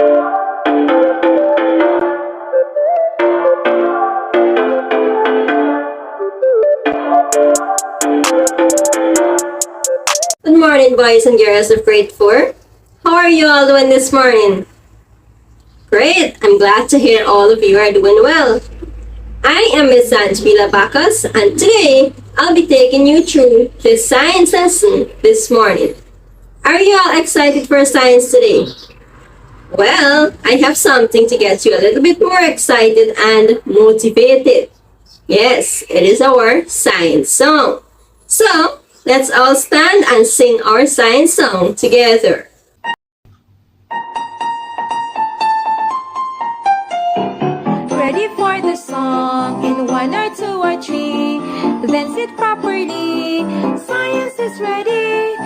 Good morning, boys and girls of grade 4. How are you all doing this morning? Great! I'm glad to hear all of you are doing well. I am Miss Angela Bacchus, and today I'll be taking you through the science lesson this morning. Are you all excited for science today? Well, I have something to get you a little bit more excited and motivated. Yes, it is our science song. So, let's all stand and sing our science song together. Ready for the song in 1 or 2 or 3. Then sit properly. Science is ready.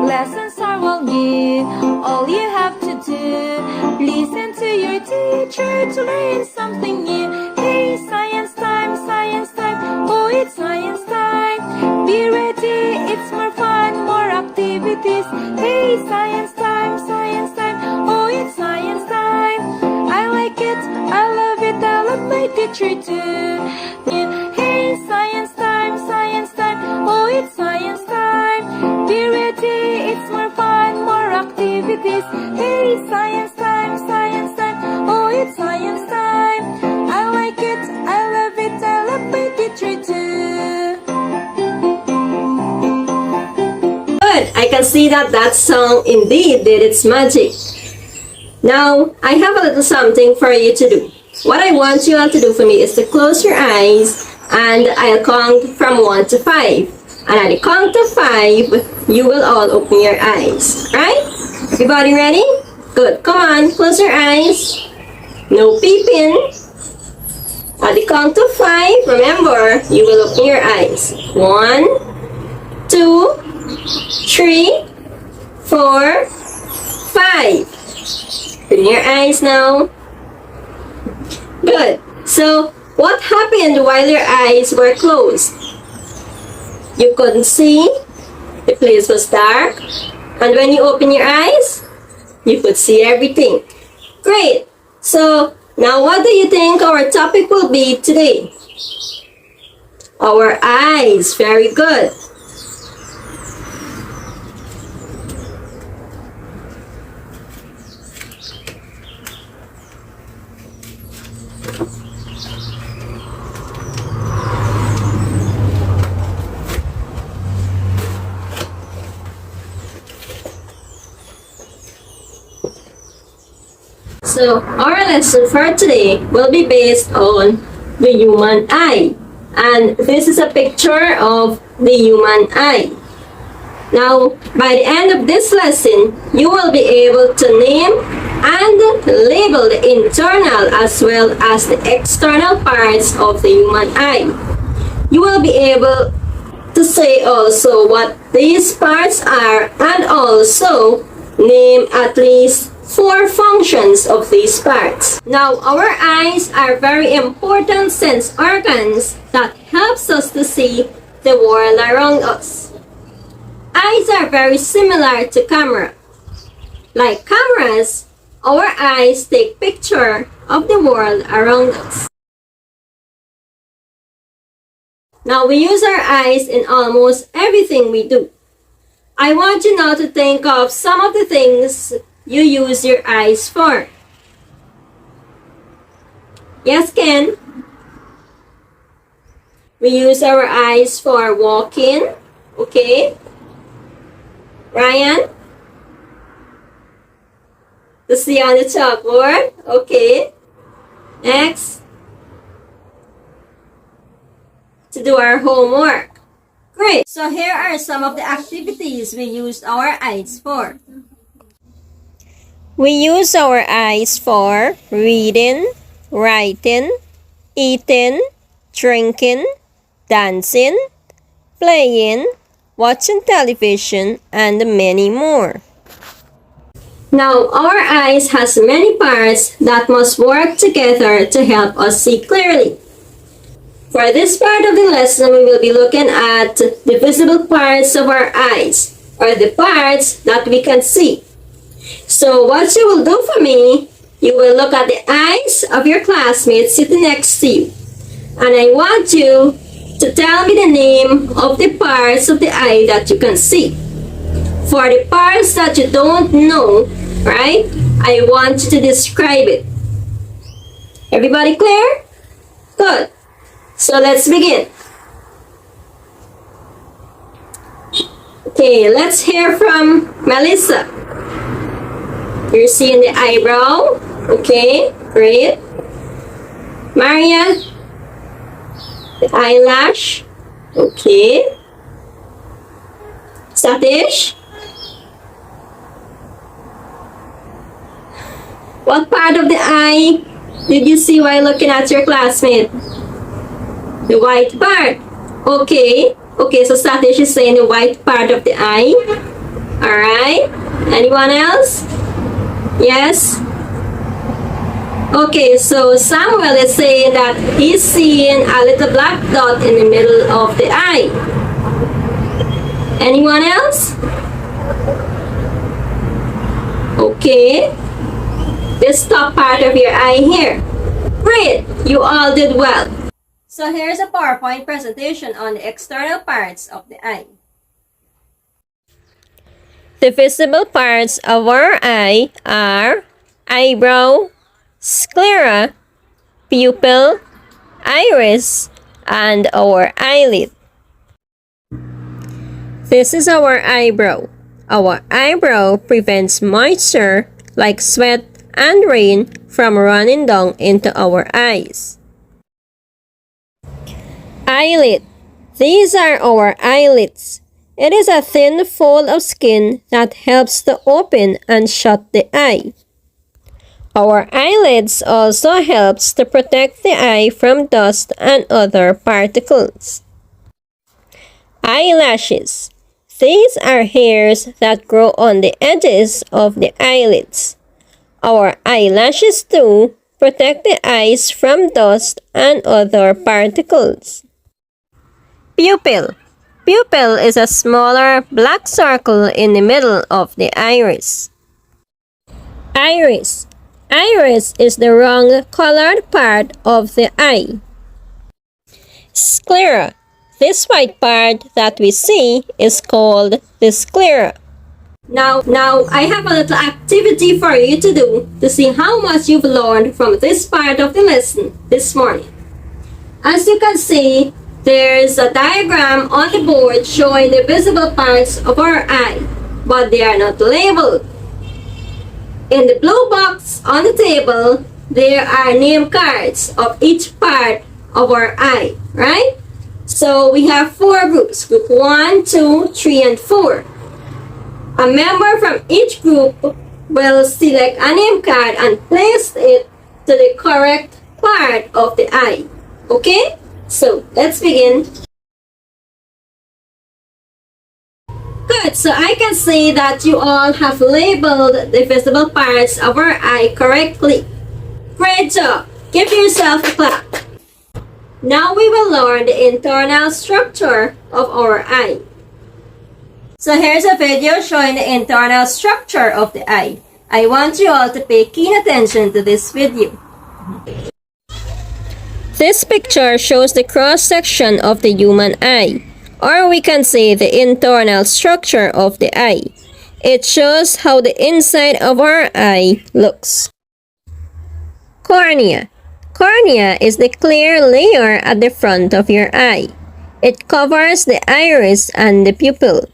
Lessons are all new. All you have to do, listen to your teacher to learn something new. Hey, science time, science time. Oh, it's science time. Be ready, it's more fun, more activities. Hey, science time, science time. Oh, it's science time. I like it, I love it, I love my teacher too. Hey, science time, oh, it's science time. Be ready, it's more fun, more activities. Hey, science time, oh, it's science time. I like it, I love it, I love my teacher too. Good! I can see that song indeed did its magic. Now, I have a little something for you to do. What I want you all to do for me is to close your eyes and I'll count from 1 to 5. And at the count of 5, you will all open your eyes. Right? Everybody ready? Good. Come on, close your eyes. No peeping. At the count of 5, remember, you will open your eyes. 1, 2, 3, 4, 5. Open your eyes now. Good. So, what happened while your eyes were closed? You couldn't see. The place was dark. And when you open your eyes, you could see everything. Great. So, now what do you think our topic will be today? Our eyes. Very good. So, our lesson for today will be based on the human eye. And this is a picture of the human eye. Now, by the end of this lesson, you will be able to name and label the internal as well as the external parts of the human eye. You will be able to say also what these parts are and also name at least 4 functions of these parts. Now, our eyes are very important sense organs that helps us to see the world around us. Eyes are very similar to camera. Like cameras, our eyes take picture of the world around us. Now, we use our eyes in almost everything we do. I want you now to think of some of the things you use your eyes for. Yes, Ken? We use our eyes for walking. Okay. Ryan? To see on the chalkboard. Okay. Next. To do our homework. Great. So here are some of the activities we used our eyes for. We use our eyes for reading, writing, eating, drinking, dancing, playing, watching television, and many more. Now, our eyes has many parts that must work together to help us see clearly. For this part of the lesson, we will be looking at the visible parts of our eyes, or the parts that we can see. So what you will do for me look at the eyes of your classmates sitting next to you. And I want you to tell me the name of the parts of the eye that you can see. For the parts that you don't know, right, I want you to describe it. Everybody clear? Good. So let's begin. Okay, let's hear from Melissa. You're seeing the eyebrow. Okay, great. Maria, the eyelash. Okay. Satish, what part of the eye did you see while looking at your classmate? The white part. Okay. Okay, so Satish is saying the white part of the eye. Alright. Anyone else? Yes? Okay, so Samuel is saying that he's seeing a little black dot in the middle of the eye. Anyone else? Okay. This top part of your eye here. Great, you all did well. So here's a PowerPoint presentation on the external parts of the eye. The visible parts of our eye are eyebrow, sclera, pupil, iris, and our eyelid. This is our eyebrow. Our eyebrow prevents moisture like sweat and rain from running down into our eyes. Eyelid. These are our eyelids. It is a thin fold of skin that helps to open and shut the eye. Our eyelids also helps to protect the eye from dust and other particles. Eyelashes. These are hairs that grow on the edges of the eyelids. Our eyelashes too protect the eyes from dust and other particles. Pupil. Pupil is a smaller black circle in the middle of the iris. Iris. Iris is the wrong colored part of the eye. Sclera. This white part that we see is called the sclera. Now I have a little activity for you to do to see how much you've learned from this part of the lesson this morning. As you can see, there's a diagram on the board showing the visible parts of our eye, but they are not labeled. In the blue box on the table, there are name cards of each part of our eye, right? So we have 4 groups, group 1, 2, 3, and 4. A member from each group will select a name card and place it to the correct part of the eye. Okay? So let's begin. Good, so I can see that you all have labeled the visible parts of our eye correctly. Great job! Give yourself a clap. Now we will learn the internal structure of our eye. So here's a video showing the internal structure of the eye. I want you all to pay keen attention to this video. This picture shows the cross-section of the human eye, or we can say the internal structure of the eye. It shows how the inside of our eye looks. Cornea. Cornea is the clear layer at the front of your eye. It covers the iris and the pupil.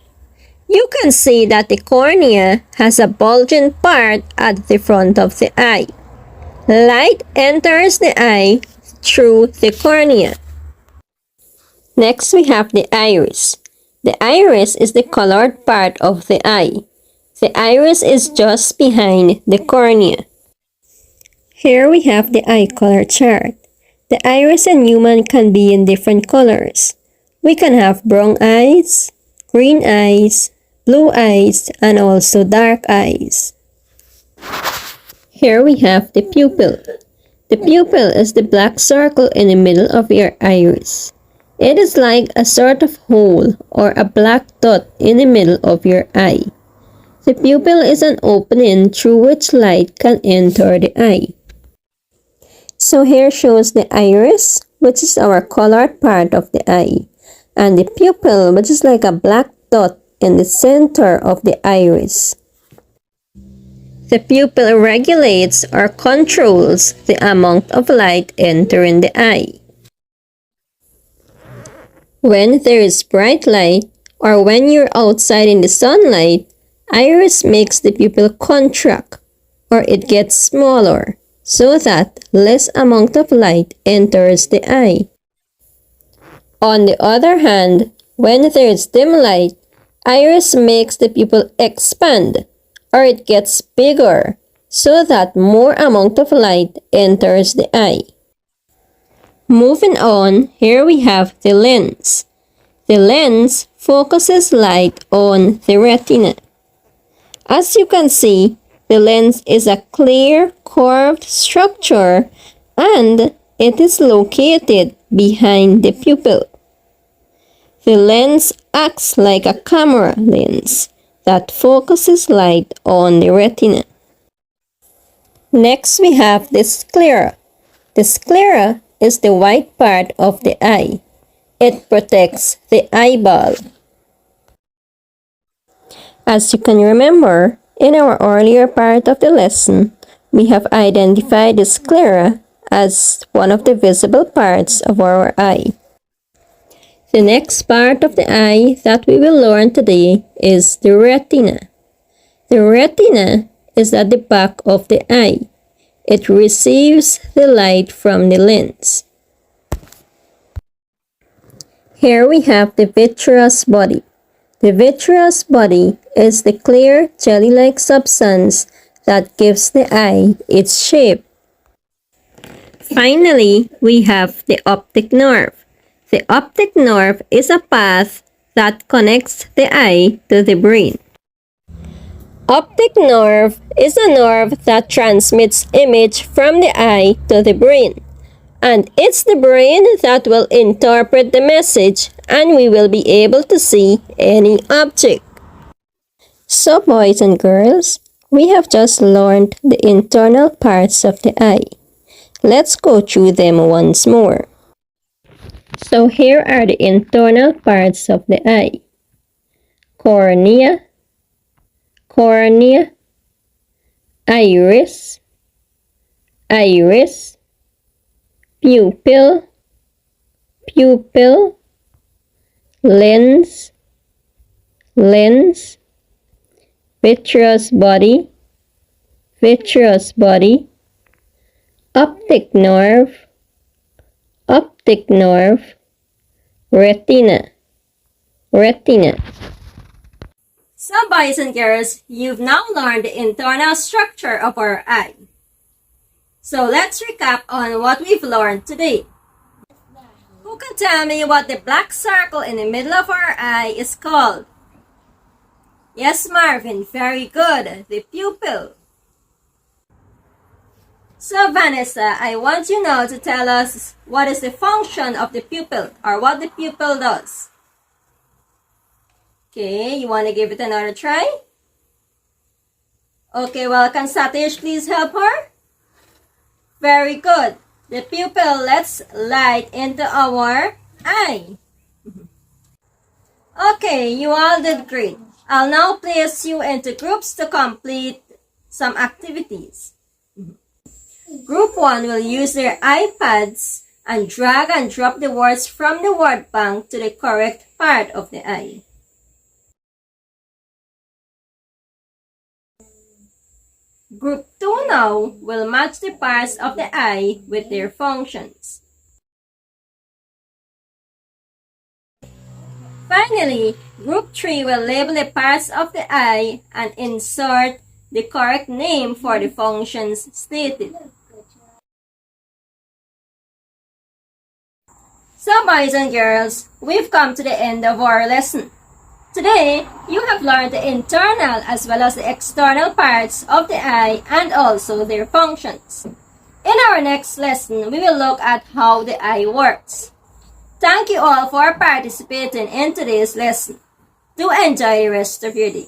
You can see that the cornea has a bulging part at the front of the eye. Light enters the eye through the cornea. Next, we have the iris. The iris is the colored part of the eye. The iris is just behind the cornea. Here we have the eye color chart. The iris in human can be in different colors. We can have brown eyes, green eyes, blue eyes, and also dark eyes. Here we have the pupil. The pupil is the black circle in the middle of your iris. It is like a sort of hole or a black dot in the middle of your eye. The pupil is an opening through which light can enter the eye. So here shows the iris, which is our colored part of the eye, and the pupil, which is like a black dot in the center of the iris. The pupil regulates or controls the amount of light entering the eye. When there is bright light, or when you're outside in the sunlight, iris makes the pupil contract, or it gets smaller, so that less amount of light enters the eye. On the other hand, when there is dim light, iris makes the pupil expand, or it gets bigger, so that more amount of light enters the eye. Moving on, here we have the lens. The lens focuses light on the retina. As you can see, the lens is a clear, curved structure and it is located behind the pupil. The lens acts like a camera lens that focuses light on the retina. Next, we have the sclera. The sclera is the white part of the eye. It protects the eyeball. As you can remember, in our earlier part of the lesson, we have identified the sclera as one of the visible parts of our eye. The next part of the eye that we will learn today is the retina. The retina is at the back of the eye. It receives the light from the lens. Here we have the vitreous body. The vitreous body is the clear jelly-like substance that gives the eye its shape. Finally, we have the optic nerve. The optic nerve is a path that connects the eye to the brain. Optic nerve is a nerve that transmits image from the eye to the brain. And it's the brain that will interpret the message and we will be able to see any object. So boys and girls, we have just learned the internal parts of the eye. Let's go through them once more. So here are the internal parts of the eye. Cornea, cornea, iris, iris, pupil, pupil, lens, lens, vitreous body, vitreous body, optic nerve, optic nerve, retina, retina. So boys and girls, you've now learned the internal structure of our eye. So let's recap on what we've learned today. Who can tell me what the black circle in the middle of our eye is called? Yes, Marvin, very good. The pupil. So Vanessa, I want you now to tell us what is the function of the pupil or what the pupil does. Okay, you want to give it another try? Okay, well, can Satish please help her? Very good. The pupil lets light into our eye. Okay, you all did great. I'll now place you into groups to complete some activities. Group 1 will use their iPads and drag and drop the words from the word bank to the correct part of the eye. Group 2 now will match the parts of the eye with their functions. Finally, Group 3 will label the parts of the eye and insert the correct name for the functions stated. So boys and girls, we've come to the end of our lesson. Today, you have learned the internal as well as the external parts of the eye and also their functions. In our next lesson, we will look at how the eye works. Thank you all for participating in today's lesson. Do enjoy the rest of your day.